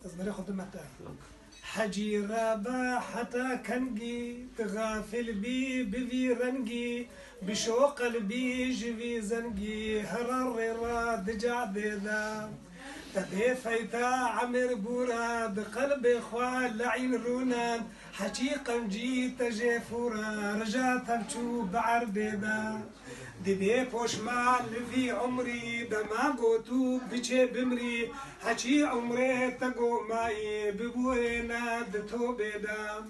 تصدري خدمتها حجي رابا حتى كنجي تغافل بي بذي رنجي بشوق قلبي جبي زنجي هرر راد جعددا تبي فيتا عمر بورا بقلب خوال لعين رونان حقيقا جيت جيفورا رجعت امشو بعربدا دبي بوشمان في عمري دما قوتو بيجي بمري حكي عمري تقو ماي ببوينا دتو بدا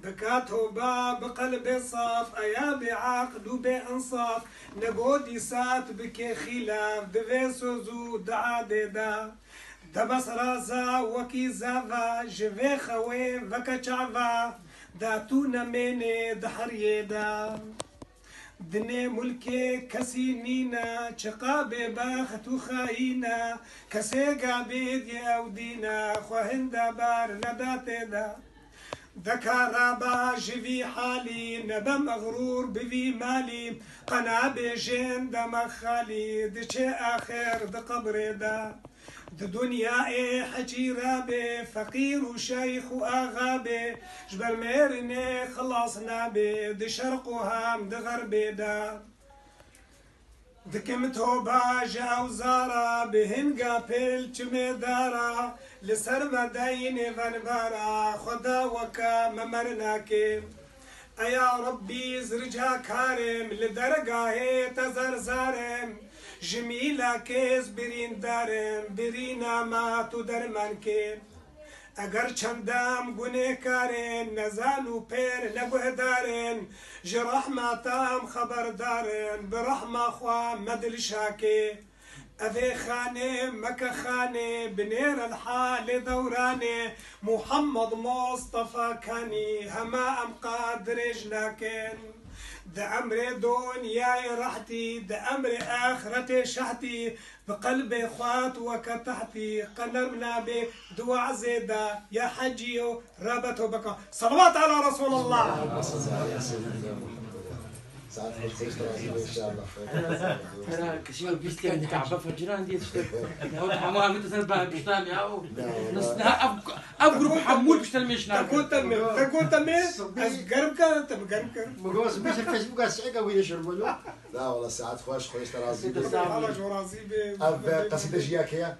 بكاتو باب بقلب صاف ايا بعقد وبانصاف نقودي سات بكي خلاف دبي سوزو دعاددا دبس رازا وكي زافا جفي خوي فكا شعفا داتونا مني دحريدا دني ملكي كسينينا شقابي باختو خاينا كسيقا بيد يودينا خوهندا بار نداتدا ذكر باجي حالي نبا مغرور بذي مالي قنا بجين دم خالي دشي اخر دقبر دا دنيا ايه حجي رابي فقير وشيخ واغابي جبل ميرني خلصنا بي دشرق وهام دغربي دا دكمتو باجا وزارا بهن قابل دارا لسر مدين فنبارا خدا وكا ممرناكي ايا ربي زرجها كارم لدرقاه تزرزارم جميلة كيس برين دارم برينا ما تدرمانكي اگر چندام گونه کارن نزانو پیر نگوه دارن جرحمتام خبر دارن برحمة خوا مدل شاكي اذي خانه مكة خانه بنير الحال دوراني محمد مصطفى كاني هما ام قادر جلاكن ده أمر دنياي رحتي ده أمر آخرتي شحتي بقلبي خوات وكتحتي قنرنا بدعاء زيدا يا حجيو رابطه بك صلوات على رسول الله ساعات ان شاء الله انا كثير بيست يعني تعبان فجران دي هو حمام انت سنبه بشتام ياو نسنا ابغرب حمول بشتل مشنا تكون تمي قرب كان تم قرب كان مقوس بس الفيسبوك اسعقه وين يشربوا لا والله ساعات خوش ترازي على جرازي قصيده جياك هي